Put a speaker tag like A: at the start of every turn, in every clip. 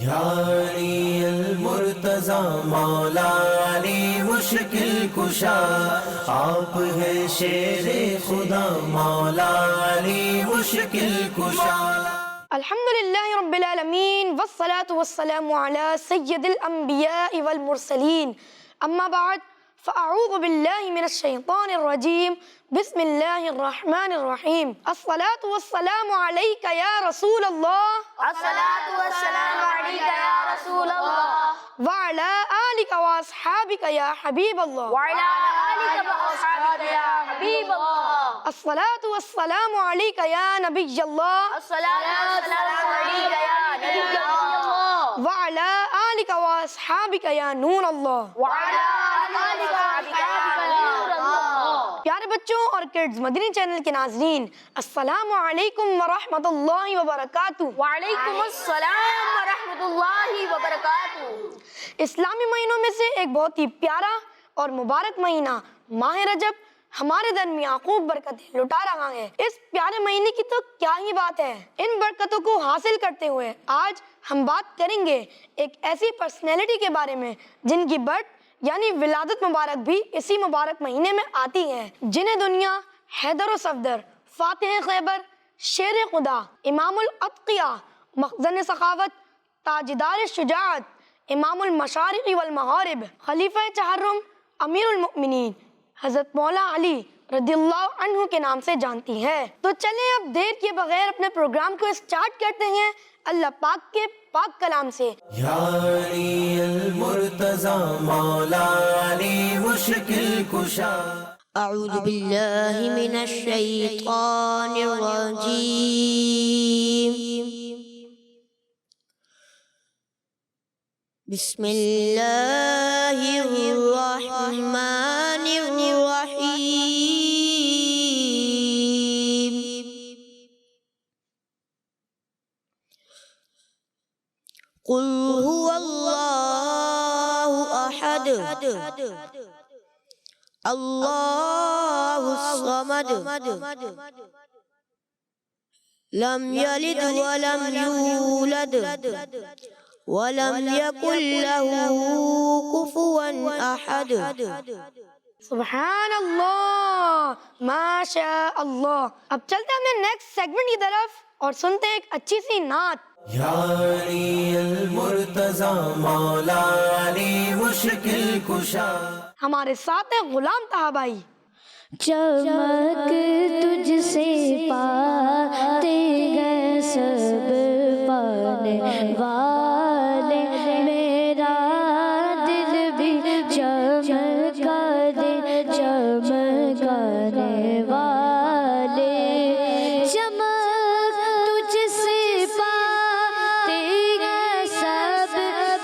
A: یا علی المرتضی مولا علی مشکل کشا، آپ ہے شیر خدا مولا علی مشکل کشا۔
B: الحمدللہ رب العالمین والصلاة والسلام علی سید الانبیاء والمرسلین، اما بعد فاعوذ باللہ من الشیطان الرجیم، بسم اللہ الرحمن الرحیم۔ الصلاة والسلام علیک یا رسول اللہ،
C: الصلاة والسلام علیک یا رسول اللہ،
B: وعلی آلک واصحابک یا حبیب اللہ،
C: وعلی آلک واصحابک یا حبیب اللہ،
B: الصلاة والسلام علیک یا نبی اللہ،
C: الصلاة والسلام علیک یا نبی اللہ،
B: وعلی آلک واصحابک یا نور اللہ۔
C: وعلی آلک واصحابک یا نور اللہ۔
B: پیارے بچوں اور کڈز مدنی چینل کے ناظرین، السلام علیکم ورحمۃ اللہ وبرکاتہ۔
C: وعلیکم السلام ورحمۃ اللہ وبرکاتہ۔
B: اسلامی مہینوں میں سے ایک بہت ہی پیارا اور مبارک مہینہ ماہ رجب ہمارے درمیان خوب برکتیں لٹا رہا ہے۔ اس پیارے مہینے کی تو کیا ہی بات ہے۔ ان برکتوں کو حاصل کرتے ہوئے آج ہم بات کریں گے ایک ایسی پرسنالٹی کے بارے میں جن کی برتھ یعنی ولادت مبارک بھی اسی مبارک مہینے میں آتی ہے، جنہیں دنیا حیدر و صفدر، فاتح خیبر، شیر خدا، امام الاتقیاء، مخزن سخاوت، تاجدار شجاعت، امام المشارق والمغارب، خلیفہ چہرم، امیر المؤمنین حضرت مولا علی رضی اللہ عنہ کے نام سے جانتی ہے۔ تو چلیں اب دیر کیے بغیر اپنے پروگرام کو اسٹارٹ کرتے ہیں اللہ پاک کے پاک کلام سے۔
A: یا علی المرتضی مولا علی مشکل کشا۔
D: اعوذ باللہ من الشیطان الرجیم، بسم اللہ الرحمن الرحیم، قل هو اللہ احد اللہ الصمد لم یلد ولم یولد ولم یکن له کفوا احد۔
B: سبحان اللہ، ماشاء اللہ۔ اب چلتے ہیں اپنے نیکسٹ سیگمنٹ کی طرف اور سنتے ہیں ایک اچھی سی نعت۔
A: یا علی المرتضی مولا علی مشکل کشا۔
B: ہمارے ساتھ ہیں غلام طہ بھائی۔
E: چمک تجھ سے پاتے گئے سب پانے والے، میرا دل بھی چمکا دے چمکانے والے، چمک تجھ سے پاتے گئے سب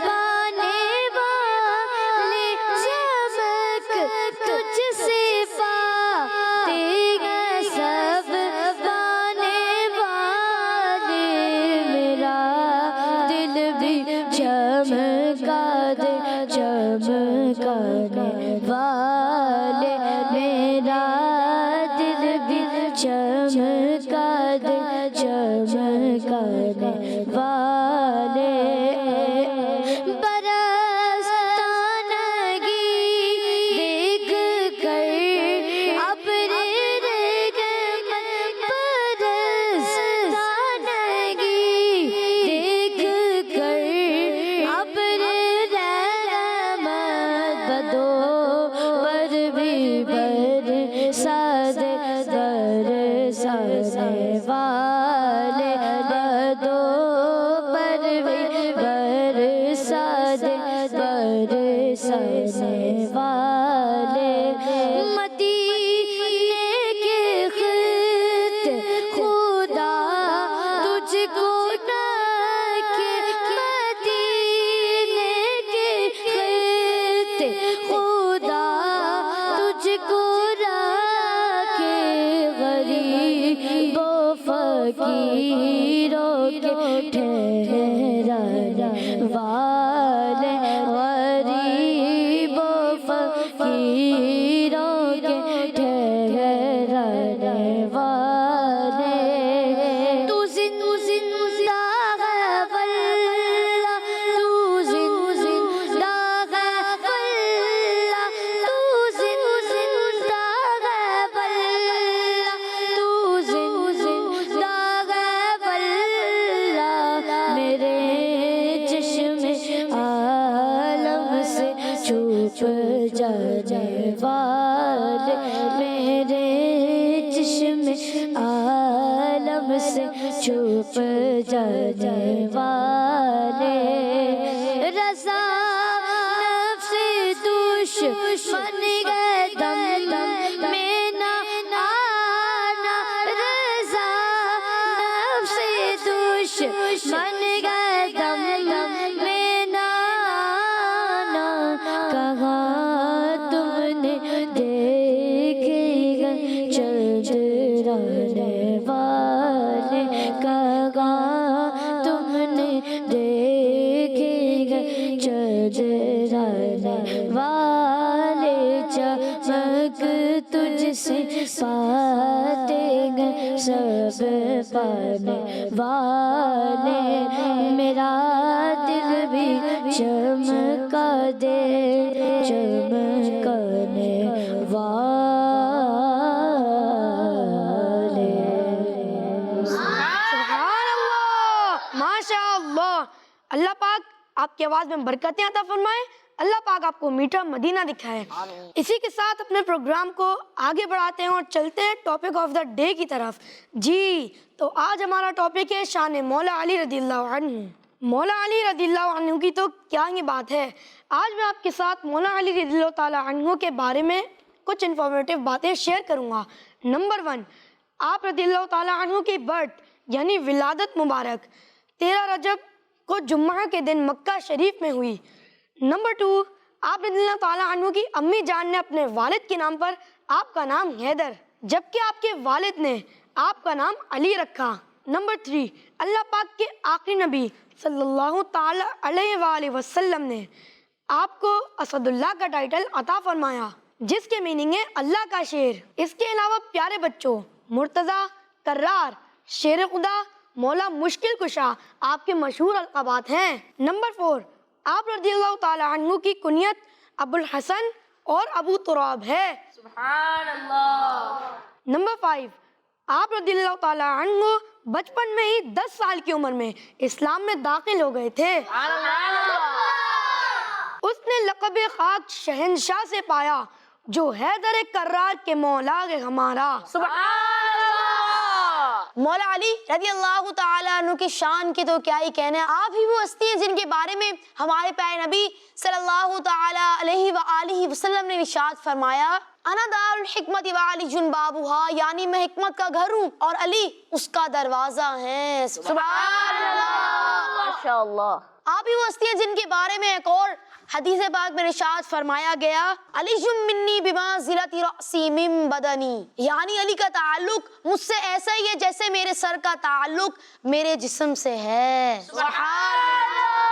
E: پانے والے، چمک تجھ سے پاتے گئے سب پانے والے، میرا دل بھی چمکا دے چمکانے والے، میرا دل بھی چمکا دے چمکانے والے، برستانگی دیکھ کر ابر رحمت، برستانگی دیکھ کر ابر رحمت، بدو پر بھی برسا دے برسانے والے، بدو پر بھی برسا دے برسانے والے، مدینے کے خط خدا تجھ کو رکھے، مدینے کے خط خدا تجھ کو رکھے، غریب و فقیروں کے ٹھہرانے والے، غریب و فقیروں کے ٹھہرانے والے، تو زندہ ہے واللہ جانے والے میرے چشم عالم سے چھپ جانے والے رضا نفس دشمن گئے دم میں نہ آنا رضا نفس دشمن گئے دم میں نہ آنا کہاں تم نے دیکھے گئے چندرانے والے کہاں تم نے دیکھے گئے چندرانے والے چمک تجھ سے پاتے گئے سب پانے والے میرا دل بھی چمکا دے چمکانے والے.
B: سبحان اللہ، ماشاء اللہ. اللہ پاک آپ کی آواز میں برکتیں عطا فرمائے. اللہ پاک آپ کو میٹھا مدینہ دکھائے. اسی کے ساتھ اپنے پروگرام کو آگے بڑھاتے ہیں اور چلتے ہیں ٹاپک آف دا ڈے کی طرف. جی تو آج ہمارا ٹاپک ہے شان مولا علی رضی اللہ عنہ. مولا علی رضی اللہ عنہ کی تو کیا ہی بات ہے. آج میں آپ کے ساتھ مولا علی رضی اللہ تعالیٰ عنہ کے بارے میں کچھ انفارمیٹیو باتیں شیئر کروں گا. نمبر 1، آپ رضی اللہ تعالیٰ عنہ کی برتھ یعنی ولادت مبارک 13 رجب کو جمعہ کے دن مکہ شریف میں ہوئی. نمبر 2، آپ رضی اللہ تعالیٰ عنہ کی امی جان نے اپنے والد کے نام پر آپ کا نام حیدر جبکہ آپ کے والد نے آپ کا نام علی رکھا. نمبر 3، اللہ پاک کے آخری نبی صلی اللہ تعالیٰ علیہ وآلہ وسلم نے آپ کو اسد اللہ کا ٹائٹل عطا فرمایا جس کے میننگ ہے اللہ کا شیر. اس کے علاوہ پیارے بچوں مرتضیٰ، کرار، شیر خدا، مولا مشکل کشا آپ کے مشہور القابات ہیں. نمبر 4، آپ رضی اللہ تعالیٰ عنہ کی کنیت ابو الحسن اور ابو تراب ہے.
C: سبحان اللہ.
B: نمبر 5، آپ رضی اللہ تعالیٰ عنہ بچپن میں ہی 10 سال کی عمر میں اسلام میں داخل ہو گئے تھے. اس نے لقب خاک شہنشاہ سے پایا جو حیدر کرار کے مولا ہے ہمارا.
D: مولا علی رضی اللہ تعالیٰ عنہ کی شان کی تو کیا ہی کہنے. آپ ہی وہ ہستی ہیں جن کے بارے میں ہمارے پیارے نبی صلی اللہ تعالیٰ علیہ وآلہ وسلم نے ارشاد فرمایا انا دار الحکمت وعلی بابوہا، یعنی میں حکمت کا گھر ہوں اور علی اس کا دروازہ ہے.
C: سبحان اللہ. ماشاء اللہ.
D: آپ ہی وہ ہستی ہیں جن کے بارے میں ایک اور حدیث پاک میں ارشاد فرمایا گیا علی منی بمنزلۃ رأسی من بدنی، یعنی علی کا تعلق مجھ سے ایسا ہی ہے جیسے میرے سر کا تعلق میرے جسم سے ہے.
C: سبحان اللہ.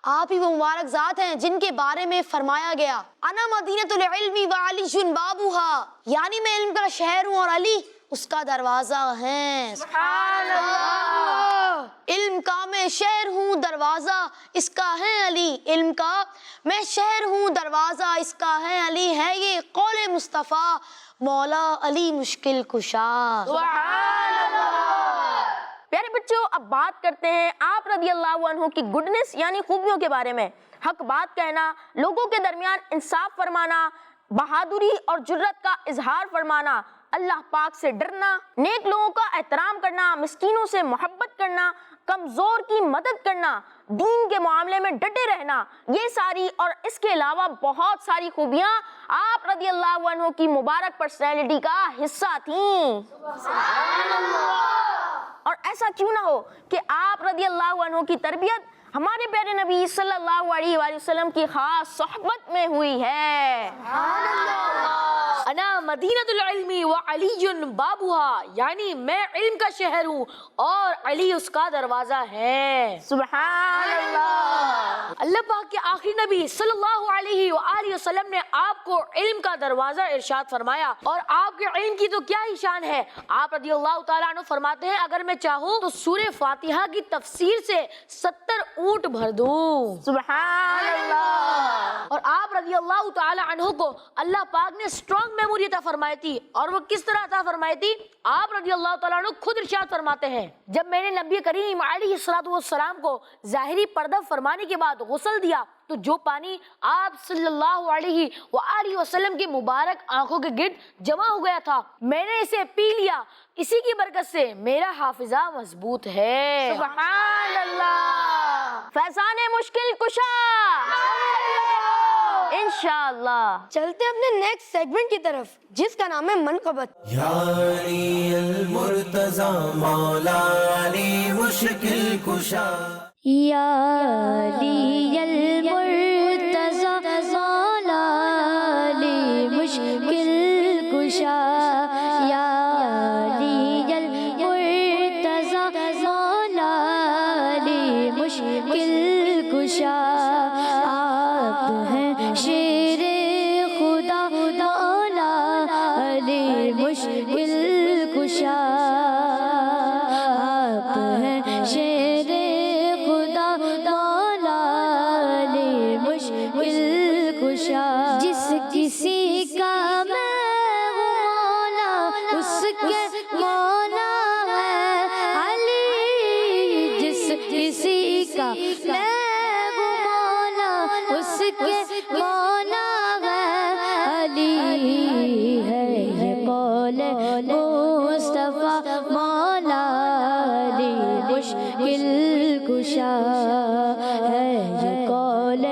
D: آپ ہی وہ مبارک ذات ہیں جن کے بارے میں فرمایا گیا انا مدینۃ العلم وعلی بابوہا، یعنی میں علم کا شہر ہوں اور علی اس کا دروازہ ہے.
C: سبحان اللہ.
D: علم کا میں شہر ہوں دروازہ اس کا ہے علی، علم کا میں شہر ہوں دروازہ اس کا ہے علی، ہے یہ قول مصطفیٰ مولا علی مشکل کشا.
C: سبحان اللہ. پیارے بچوں، اب بات کرتے ہیں آپ رضی اللہ عنہ کی گڈنس یعنی خوبیوں کے بارے میں. حق بات کہنا، لوگوں کے درمیان انصاف فرمانا، بہادری اور جرت کا اظہار فرمانا، اللہ پاک سے ڈرنا، نیک لوگوں کا احترام کرنا، مسکینوں سے محبت کرنا، کمزور کی مدد کرنا، دین کے معاملے میں ڈٹے رہنا، یہ ساری اور اس کے علاوہ بہت ساری خوبیاں آپ رضی اللہ عنہ کی مبارک پرسنالٹی کا حصہ تھیں. اور ایسا کیوں نہ ہو کہ آپ رضی اللہ عنہ کی تربیت ہمارے پیارے نبی صلی اللہ علیہ وآلہ وسلم کی خاص صحبت میں ہوئی ہے.
E: انا مدینۃ العلم وعلی بابوہا، یعنی میں علم کا شہر ہوں اور علی اس کا دروازہ ہے.
C: سبحان اللہ.
E: اللہ پاک کے آخری نبی صلی اللہ علیہ وآلہ وسلم نے آپ کو علم کا دروازہ ارشاد فرمایا اور آپ کے علم کی تو کیا ہی شان ہے. آپ رضی اللہ تعالیٰ عنہ فرماتے ہیں اگر میں چاہوں تو سورہ فاتحہ کی تفسیر سے 70 اونٹ بھر دوں.
C: سبحان اللہ.
E: اور آپ رضی اللہ تعالی عنہ کو اللہ پاک نے اسٹرانگ میموری عطا فرمائی تھی، اور وہ کس طرح عطا فرمائی تھی؟ آپ رضی اللہ تعالیٰ عنہ خود ارشاد فرماتے ہیں، جب میں نے نبی کریم علیہ السلام کو ظاہری پردہ فرمانے کے بعد غسل دیا تو جو پانی آپ صلی اللہ علیہ وآلہ وسلم کی مبارک آنکھوں کے گرد جمع ہو گیا تھا، میں نے اسے پی لیا، اسی کی برکت سے میرا حافظہ مضبوط ہے۔
C: سبحان اللہ، فیضان مشکل کشا انشاءاللہ۔
B: چلتے ہیں اپنے نیکسٹ سیگمنٹ کی طرف جس کا نام ہے منقبت۔
A: یا علی المرتضی مولا علی مشکل کشا،
F: یا علی المرتضی مولا علی مشکل کشا، یا علی المرتضی مولا علی مشکل کشا، آپ ہیں شیر خدا مولا علی مشکل کشا، آپ ہیں شیر خدا مولا علی مشکل کشا، جس کسی کا میں ہوں مولا اس کے مولا ہے علی، جس کسی کا میں ہوں مولا اس کے مولا ہے علی، ہے یہ قول مصطفیٰ مولا علی مشکل کشا، ہے یہ قول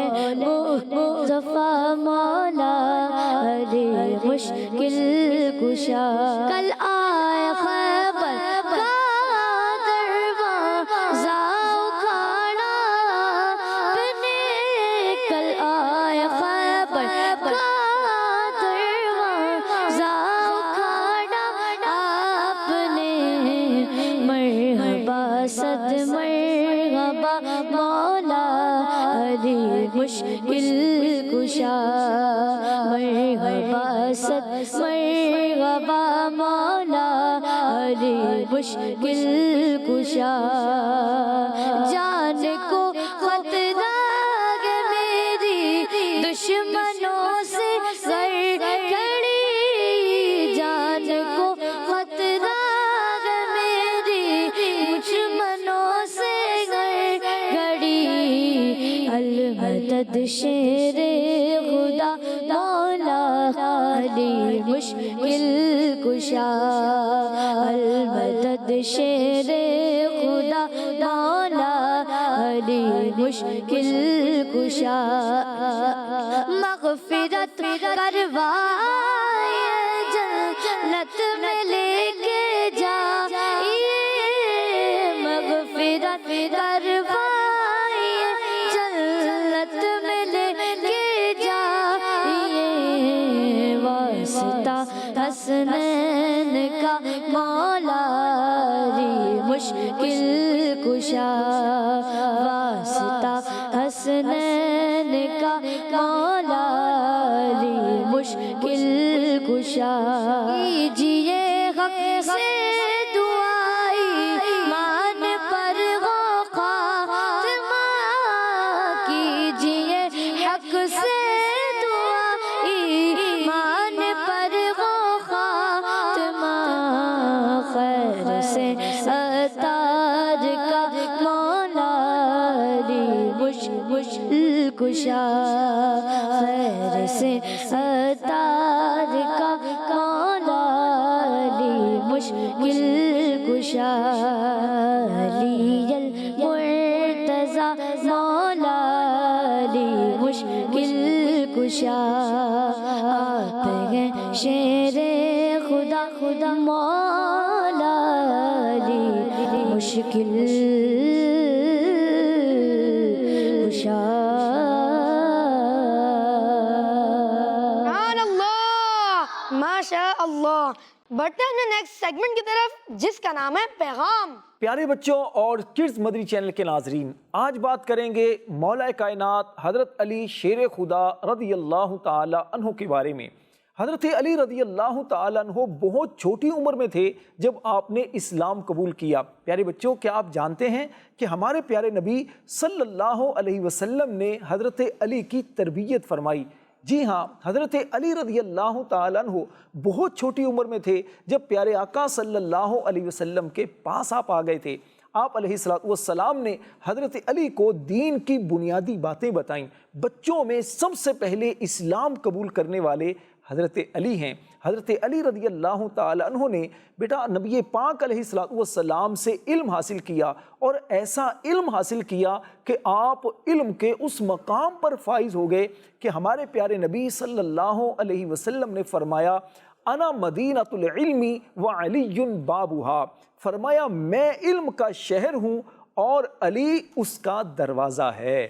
F: مصطفیٰ مولا علی مشکل کشا، کل آئے خیبر کا دروازہ اکھاڑا آپ نے، کل آئے خیبر کا دروازہ اکھاڑا آپ نے، مرحبا صد مرحبا مولا علی مشکل کشا، مرحبا صد مرحبا مولا علی مشکل کشا، جان کو خطرہ ہے میری دشمنوں سے سر کھڑی، جان کو خطرہ ہے میری دشمنوں سے سر کھڑی، المدد شیر خدا مولا علی مشکل کشا، المدد شیر خدا مولا علی مشکل کشا، مغفرت کروائے جنت میں لے کے جائیے، مغفرت کروائے جنت میں لے کے جائیے، واسطہ حسنین کا مولا علی مشکل کشا، واسطہ حسنین کا مولا علی مشکل کشا، کیجیے حق سے دعائی مان پر وہ خاتمہ، کیجیے حق سے دعائی مان پر وہ خاتمہ، خیر سے ستار کا مولا علی مشکل کشا، خیر سے ستار کا مولا علی مشکل کشا، علی المرتضی مولا علی مشکل کشا، آپ ہیں شیر خدا مولا علی مشکل کشا۔
B: سبحان اللہ، ماشاء اللہ۔ بڑھتے ہیں نیکسٹ سیگمنٹ کی طرف جس کا نام ہے پیغام۔
G: پیارے بچوں اور کڈز مدری چینل کے ناظرین، آج بات کریں گے مولا کائنات حضرت علی شیر خدا رضی اللہ تعالی عنہ کے بارے میں۔ حضرت علی رضی اللہ تعالی عنہ بہت چھوٹی عمر میں تھے جب آپ نے اسلام قبول کیا۔ پیارے بچوں، کیا آپ جانتے ہیں کہ ہمارے پیارے نبی صلی اللہ علیہ وسلم نے حضرت علی کی تربیت فرمائی؟ جی ہاں، حضرت علی رضی اللہ تعالیٰ عنہ بہت چھوٹی عمر میں تھے جب پیارے آقا صلی اللہ علیہ وسلم کے پاس آپ آ گئے تھے۔ آپ علیہ السلام نے حضرت علی کو دین کی بنیادی باتیں بتائیں۔ بچوں میں سب سے پہلے اسلام قبول کرنے والے حضرت علی ہیں۔ حضرت علی رضی اللہ تعالیٰ عنہ نے بیٹا نبی پاک علیہ السلام سے علم حاصل کیا، اور ایسا علم حاصل کیا کہ آپ علم کے اس مقام پر فائز ہو گئے کہ ہمارے پیارے نبی صلی اللہ علیہ وسلم نے فرمایا انا مدینۃ العلم وعلی بابھا، فرمایا میں علم کا شہر ہوں اور علی اس کا دروازہ ہے۔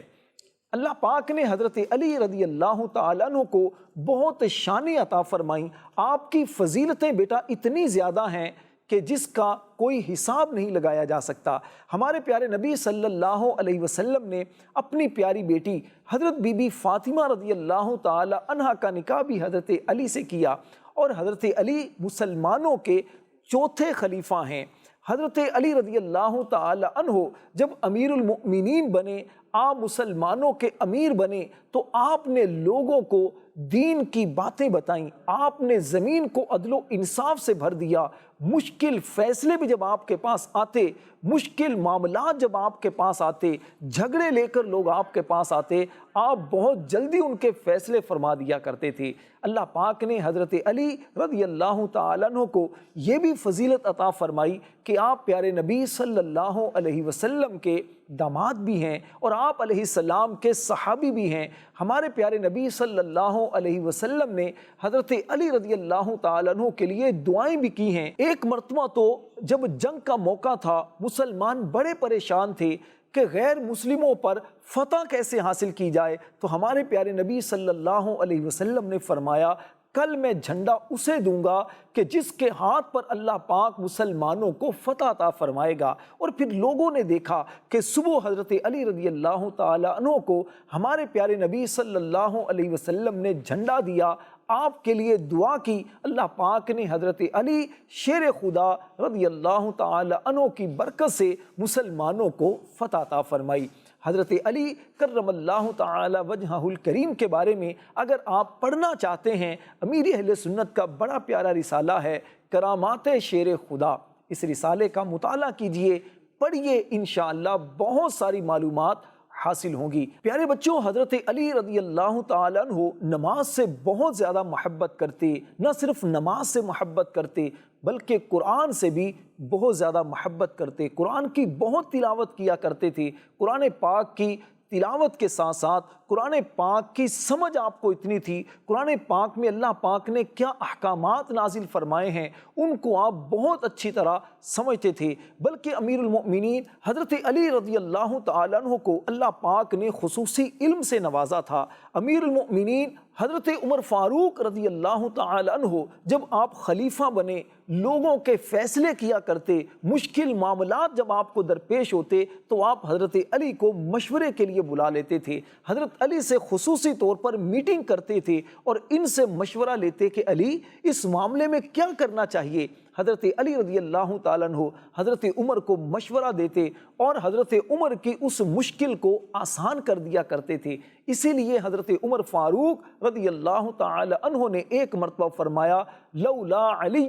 G: اللہ پاک نے حضرت علی رضی اللہ تعالیٰ عنہ کو بہت شانیں عطا فرمائیں۔ آپ کی فضیلتیں بیٹا اتنی زیادہ ہیں کہ جس کا کوئی حساب نہیں لگایا جا سکتا۔ ہمارے پیارے نبی صلی اللہ علیہ وسلم نے اپنی پیاری بیٹی حضرت بی بی فاطمہ رضی اللہ تعالی عنہا کا نکاح بھی حضرت علی سے کیا، اور حضرت علی مسلمانوں کے چوتھے خلیفہ ہیں۔ حضرت علی رضی اللہ تعالی عنہ جب امیر المؤمنین بنے، آپ مسلمانوں کے امیر بنے، تو آپ نے لوگوں کو دین کی باتیں بتائیں، آپ نے زمین کو عدل و انصاف سے بھر دیا۔ مشکل فیصلے بھی جب آپ کے پاس آتے، مشکل معاملات جب آپ کے پاس آتے، جھگڑے لے کر لوگ آپ کے پاس آتے، آپ بہت جلدی ان کے فیصلے فرما دیا کرتے تھے۔ اللہ پاک نے حضرت علی رضی اللہ تعالیٰ عنہ کو یہ بھی فضیلت عطا فرمائی کہ آپ پیارے نبی صلی اللہ علیہ وسلم کے داماد بھی ہیں اور آپ علیہ السلام کے صحابی بھی ہیں۔ ہمارے پیارے نبی صلی اللہ علیہ وسلم نے حضرت علی رضی اللہ تعالیٰ عنہ کے لیے دعائیں بھی کی ہیں۔ ایک مرتبہ تو جب جنگ کا موقع تھا، مسلمان بڑے پریشان تھے کہ غیر مسلموں پر فتح کیسے حاصل کی جائے، تو ہمارے پیارے نبی صلی اللہ علیہ وسلم نے فرمایا کل میں جھنڈا اسے دوں گا کہ جس کے ہاتھ پر اللہ پاک مسلمانوں کو فتح عطا فرمائے گا۔ اور پھر لوگوں نے دیکھا کہ صبح حضرت علی رضی اللہ تعالی عنہ کو ہمارے پیارے نبی صلی اللہ علیہ وسلم نے جھنڈا دیا، آپ کے لیے دعا کی، اللہ پاک نے حضرت علی شیر خدا رضی اللہ تعالی عنہ کی برکت سے مسلمانوں کو فتح عطا فرمائی۔ حضرت علی کرم اللہ تعالی وجہہ الکریم کے بارے میں اگر آپ پڑھنا چاہتے ہیں، امیر اہل سنت کا بڑا پیارا رسالہ ہے کرامات شیر خدا، اس رسالے کا مطالعہ کیجئے، پڑھیے، انشاءاللہ بہت ساری معلومات حاصل ہوں گی۔ پیارے بچوں، حضرت علی رضی اللہ تعالیٰ عنہ نماز سے بہت زیادہ محبت کرتے، نہ صرف نماز سے محبت کرتے بلکہ قرآن سے بھی بہت زیادہ محبت کرتے، قرآن کی بہت تلاوت کیا کرتے تھے۔ قرآن پاک کی تلاوت کے ساتھ ساتھ قرآن پاک کی سمجھ آپ کو اتنی تھی، قرآن پاک میں اللہ پاک نے کیا احکامات نازل فرمائے ہیں ان کو آپ بہت اچھی طرح سمجھتے تھے۔ بلکہ امیر المؤمنین حضرت علی رضی اللہ تعالیٰ عنہ کو اللہ پاک نے خصوصی علم سے نوازا تھا۔ امیر المؤمنین حضرت عمر فاروق رضی اللہ تعالیٰ عنہ جب آپ خلیفہ بنے، لوگوں کے فیصلے کیا کرتے، مشکل معاملات جب آپ کو درپیش ہوتے تو آپ حضرت علی کو مشورے کے لیے بلا لیتے تھے، حضرت علی سے خصوصی طور پر میٹنگ کرتے تھے اور ان سے مشورہ لیتے کہ علی اس معاملے میں کیا کرنا چاہیے۔ حضرت علی رضی اللہ تعالیٰ عنہ حضرت عمر کو مشورہ دیتے اور حضرت عمر کی اس مشکل کو آسان کر دیا کرتے تھے۔ اسی لیے حضرت عمر فاروق رضی اللہ تعالی عنہ نے ایک مرتبہ فرمایا لولا علی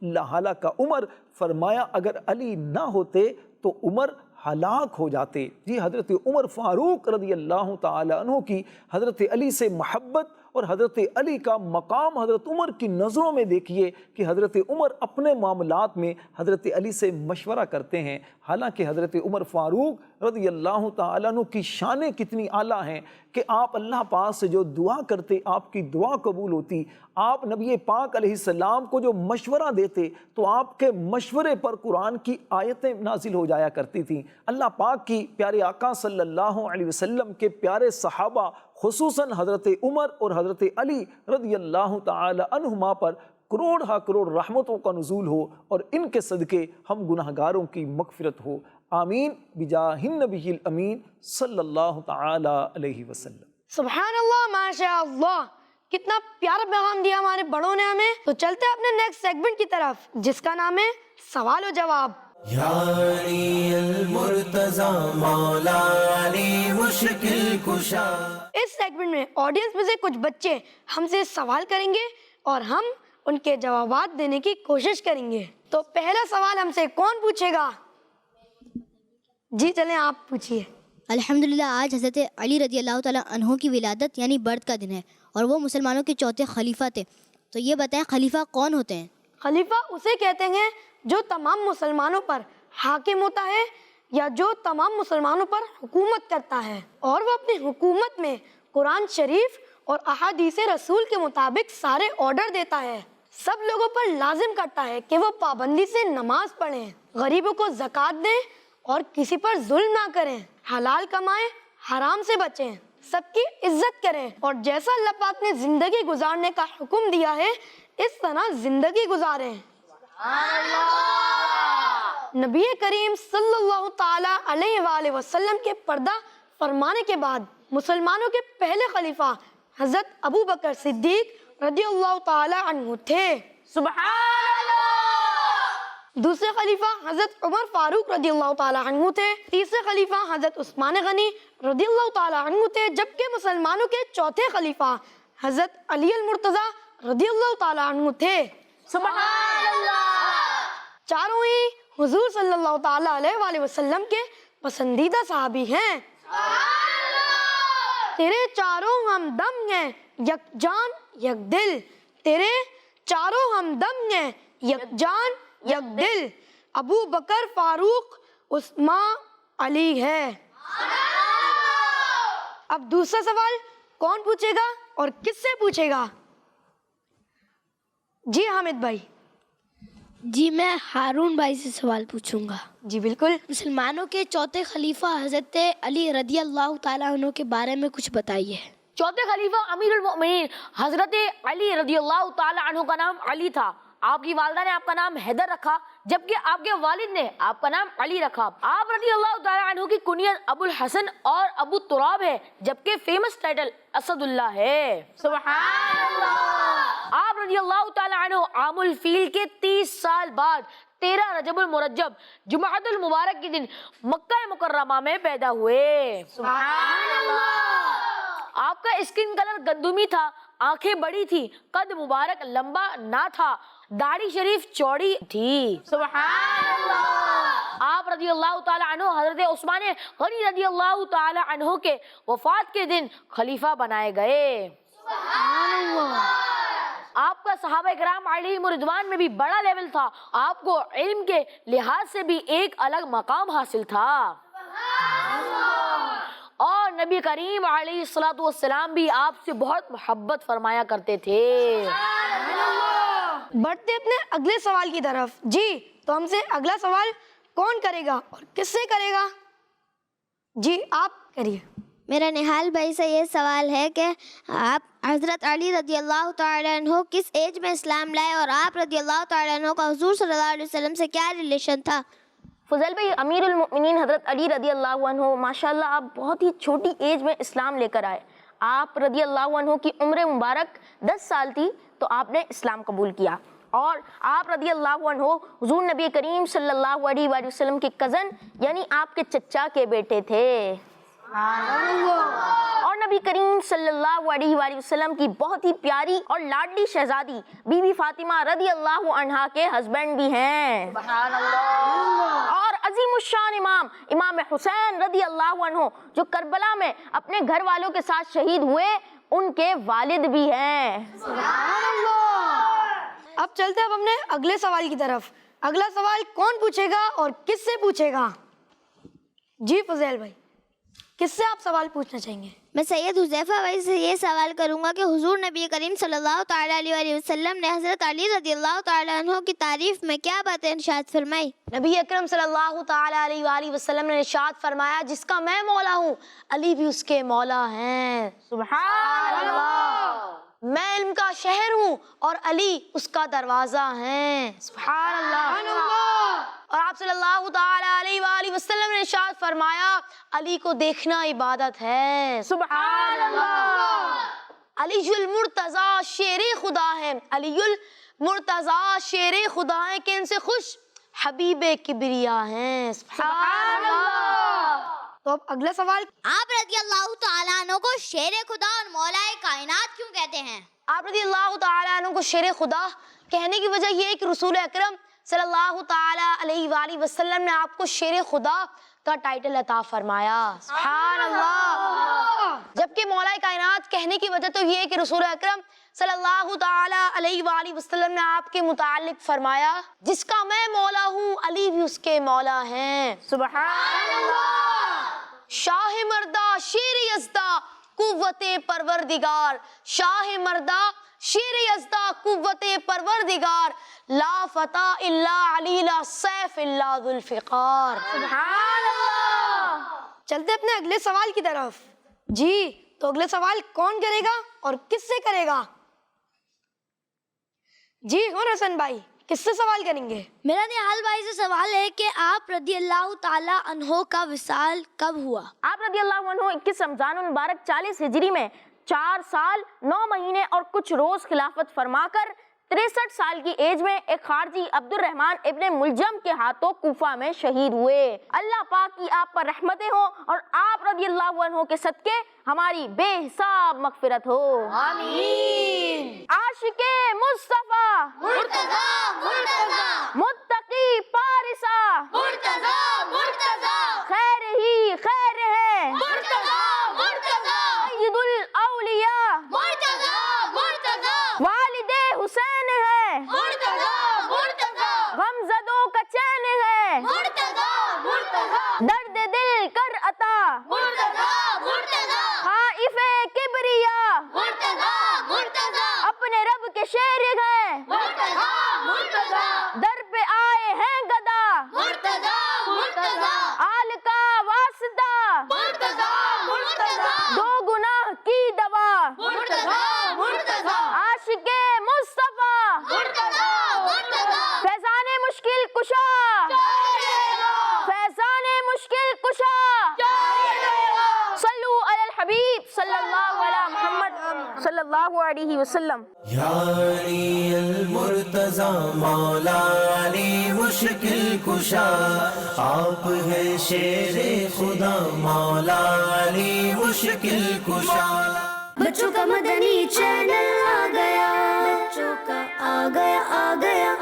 G: لہلک عمر، فرمایا اگر علی نہ ہوتے تو عمر ہلاک ہو جاتے۔ جی حضرت عمر فاروق رضی اللہ تعالی عنہ کی حضرت علی سے محبت اور حضرت علی کا مقام حضرت عمر کی نظروں میں دیکھیے کہ حضرت عمر اپنے معاملات میں حضرت علی سے مشورہ کرتے ہیں، حالانکہ حضرت عمر فاروق رضی اللہ تعالیٰ عنہ کی شانیں کتنی اعلیٰ ہیں کہ آپ اللہ پاک سے جو دعا کرتے آپ کی دعا قبول ہوتی، آپ نبی پاک علیہ السلام کو جو مشورہ دیتے تو آپ کے مشورے پر قرآن کی آیتیں نازل ہو جایا کرتی تھیں۔ اللہ پاک کی پیارے آقا صلی اللہ علیہ وسلم کے پیارے صحابہ خصوصاً حضرت عمر اور حضرت علی رضی اللہ تعالی عنہما پر کروڑ ہا کروڑ رحمتوں کا نزول ہو اور ان کے صدقے ہم گناہگاروں کی مغفرت ہو، آمین بجاہ النبی الامین صلی اللہ تعالی علیہ وسلم۔
B: سبحان اللہ، ماشاء اللہ، کتنا پیارا پیغام دیا ہمارے بڑوں نے ہمیں۔ تو چلتے ہیں اپنے نیکسٹ سیگمنٹ کی طرف جس کا نام ہے سوال و جواب۔
A: یا علی المرتضی مولا علی مشکل کشا.
B: اس سیگمنٹ میں آڈینس میں سے کچھ بچے ہم سے سوال کریں گے اور ہم ان کے جوابات دینے کی کوشش کریں گے. تو پہلا سوال ہم سے کون پوچھے گا؟ جی چلیں آپ پوچھیے.
F: الحمدللہ آج حضرت علی رضی اللہ تعالیٰ عنہ کی ولادت یعنی برتھ کا دن ہے اور وہ مسلمانوں کے چوتھے خلیفہ تھے. تو یہ بتائیں خلیفہ کون ہوتے ہیں؟
B: خلیفہ اسے کہتے ہیں جو تمام مسلمانوں پر حاکم ہوتا ہے یا جو تمام مسلمانوں پر حکومت کرتا ہے اور وہ اپنی حکومت میں قرآن شریف اور احادیث رسول کے مطابق سارے آرڈر دیتا ہے. سب لوگوں پر لازم کرتا ہے کہ وہ پابندی سے نماز پڑھیں، غریبوں کو زکوٰۃ دیں اور کسی پر ظلم نہ کریں، حلال کمائیں، حرام سے بچیں، سب کی عزت کریں اور جیسا اللہ پاک نے زندگی گزارنے کا حکم دیا ہے اس طرح زندگی گزاریں. نبی کریم صلی اللہ تعالی علیہ وآلہ وسلم کے پردہ فرمانے کے بعد مسلمانوں کے پہلے خلیفہ حضرت ابو بکر صدیق رضی اللہ تعالی عنہ تھے.
C: سبحان اللہ.
B: دوسرے خلیفہ حضرت عمر فاروق رضی اللہ تعالی عنہ تھے. تیسرے خلیفہ حضرت عثمان غنی رضی اللہ تعالی عنہ تھے. جبکہ مسلمانوں کے چوتھے خلیفہ حضرت علی المرتضی رضی اللہ تعالی عنہ تھے.
C: سبحان اللہ.
B: چاروں ہی حضور صلی اللہ تعالی علیہ وآلہ وسلم کے پسندیدہ صحابی ہیں. تیرے چاروں ہمدم ہیں یک جان یک دل، تیرے چاروں ہمدم ہیں یک جان یک دل، ابو بکر فاروق عثمان علی ہے. اب دوسرا سوال کون پوچھے گا اور کس سے پوچھے گا؟ جی حامد بھائی.
F: جی میں ہارون بھائی سے سوال پوچھوں گا.
B: جی بالکل.
F: مسلمانوں کے چوتھے خلیفہ حضرت علی رضی اللہ تعالیٰ عنہ کے بارے میں کچھ بتائیے.
E: چوتھے خلیفہ امیر المؤمنین حضرت علی رضی اللہ تعالی عنہ کا نام علی تھا. آپ کی والدہ نے آپ کا نام حیدر رکھا جبکہ آپ کے والد نے آپ کا نام علی رکھا. آپ رضی اللہ تعالی عنہ کی کنیت ابو الحسن اور ابو تراب ہے جبکہ فیمس ٹائٹل اسد اللہ ہے.
C: سبحان اللہ.
E: آپ رضی اللہ تعالی عنہ عام الفیل کے 30 سال بعد 13 رجب المرجب جمعۃ المبارک کے دن مکہ مکرمہ میں پیدا ہوئے.
C: سبحان اللہ.
E: آپ کا اسکن کلر گندمی تھا، آنکھیں بڑی تھی، قد مبارک لمبا نہ تھا، داڑھی شریف چوڑی تھی.
C: سبحان اللہ.
E: آپ رضی اللہ تعالی عنہ حضرت عثمان غنی رضی اللہ تعالی عنہ کے وفات کے دن خلیفہ بنائے گئے. آپ کا صحابہ کرام علیہم رضوان میں بھی بڑا لیول تھا. آپ کو علم کے لحاظ سے بھی ایک الگ مقام حاصل تھا اور نبی کریم علیہ الصلوۃ والسلام بھی آپ سے بہت محبت فرمایا کرتے تھے.
B: بڑھتے اپنے اگلے سوال کی طرف. جی تو ہم سے اگلا سوال کون کرے گا اور کس سے کرے گا؟ جی آپ کریے.
F: میرا نہال بھائی سے یہ سوال ہے کہ آپ حضرت علی رضی اللہ تعالیٰ عنہ کس ایج میں اسلام لائے اور آپ رضی اللہ تعالیٰ عنہ کا حضور صلی اللہ علیہ وسلم سے کیا ریلیشن تھا؟
C: فضل بھائی، امیر المؤمنین حضرت علی رضی اللہ عنہ ماشاءاللہ آپ بہت ہی چھوٹی ایج میں اسلام لے کر آئے. آپ رضی اللہ عنہ کی عمر مبارک 10 سال تھی تو آپ نے اسلام قبول کیا اور آپ رضی اللہ عنہ حضور نبی کریم صلی اللہ علیہ وآلہ وسلم کے کزن یعنی آپ کے چچا کے بیٹے تھے اور نبی کریم صلی اللہ علیہ وآلہ وسلم کی بہت ہی پیاری اور لاڈلی شہزادی بی بی فاطمہ رضی اللہ عنہا کے ہسبینڈ بھی ہیں.
E: سبحان اللہ.
C: اور عظیم الشان امام حسین رضی اللہ عنہ جو کربلا میں اپنے گھر والوں کے ساتھ شہید ہوئے ان کے والد بھی ہیں.
B: اب چلتے اب ہم نے اگلے سوال کی طرف. اگلا سوال کون پوچھے گا اور کس سے پوچھے گا؟ جی فضیل بھائی کس سے آپ سوال پوچھنا چاہیں گے؟
F: میں سید حذیفہ بھائی سے یہ سوال کروں گا کہ حضور نبی کریم صلی اللہ تعالیٰ علیہ وآلہ وسلم نے حضرت علی رضی اللہ تعالیٰ عنہ کی تعریف میں کیا باتیں ارشاد فرمائی؟
D: نبی اکرم صلی اللہ تعالیٰ علیہ وآلہ وسلم نے ارشاد فرمایا جس کا میں مولا ہوں علی بھی اس کے مولا ہیں.
C: سبحان اللہ.
D: میں علم کا شہر ہوں اور علی اس کا دروازہ ہیں. سبحان اللہ. اور آپ صلی اللہ تعالیٰ علیہ وآلہ وسلم نے ارشاد فرمایا علی کو دیکھنا عبادت ہے.
C: سبحان اللہ.
D: علی المرتضی شیر خدا ہے. علی المرتضی شیر خدا ہے کہ ان سے خوش حبیب کبریا ہیں. سبحان اللہ.
B: تو اب اگلا سوال.
F: آپ رضی اللہ تعالیٰ عنہ کو شیر خدا اور مولا کائنات کیوں کہتے ہیں؟
D: آپ رضی اللہ تعالیٰ عنہ کو شیر خدا کہنے کی وجہ یہ ہے کہ رسول اکرم صلی اللہ تعالیٰ علیہ وآلہ وسلم نے آپ کو شیر خدا کا ٹائٹل عطا فرمایا. سبحان اللہ. جبکہ مولا کائنات کہنے کی وجہ تو یہ ہے کہ رسول اکرم صلی اللہ تعالیٰ علیہ وآلہ وسلم نے آپ کے متعلق فرمایا جس کا میں مولا ہوں علی بھی اس کے مولا ہیں.
C: سبحان اللہ.
D: شاہ مردہ شیر یزدہ قوت پروردگار. شاہ مردہ شیر یزدہ قوت پروردگار. لا فتح الا علی لا سیف الا ذو الفقار.
C: سبحان اللہ.
B: چلتے اپنے اگلے سوال کی طرف. جی تو اگلے سوال کون کرے گا اور کس سے کرے گا؟ جی کون حسن بھائی کس سے سوال کریں گے؟
F: میرا نہال بھائی سے سوال ہے کہ آپ رضی اللہ تعالیٰ عنہ کا وصال کب ہوا؟
C: آپ رضی اللہ عنہ 21 رمضان المبارک 40 ہجری میں 4 سال 9 مہینے اور کچھ روز خلافت فرما کر 63 سال کی ایج میں ایک خارجی عبد الرحمن ابن ملجم کے ہاتھوں کوفہ میں شہید ہوئے. اللہ پاک کی آپ پر رحمتیں ہوں اور آپ رضی اللہ عنہ کے صدقے ہماری بے حساب مغفرت ہو.
B: آمین.
C: عاشق مصطفیٰ
F: مرتضی مرتضی
C: متقی پارسا
F: مرتضی مرتضی
C: خیر ہی خیر ہے
F: مرتضی مرتضی
C: سید الاولیاء
F: مرتضی مرتضی
C: والد حسین ہے
F: مرتضی مرتضی
C: غمزدوں کا چین ہے
F: مرتضی مرتضی
C: درد دل کر عطا
F: مرتضی مرتضی
C: خائف کبریا
F: مرتضی مرتضی
C: اپنے رب کے شیر ہیں
F: مرتضی مرتضی
C: در پہ آئے ہیں گدا
F: مرتضی مرتضی
C: آل کا واسطہ
F: مرتضی مرتضی
C: دو گناہ کی دوا
F: مرتضی مرتضی
C: عاشق مصطفیٰ
F: مرتضی مرتضی
C: فیضان مشکل کشا فیضان مشکل کشا صلو علی الحبیب صلی اللہ علیہ محمد صلی اللہ علیہ وسلم.
A: یا علی المرتضی مولا علی مشکل کشا آپ ہے شیر خدا مولا علی مشکل کشا.
H: بچوں کا مدنی چینل آ گیا, بچوں کا آ گیا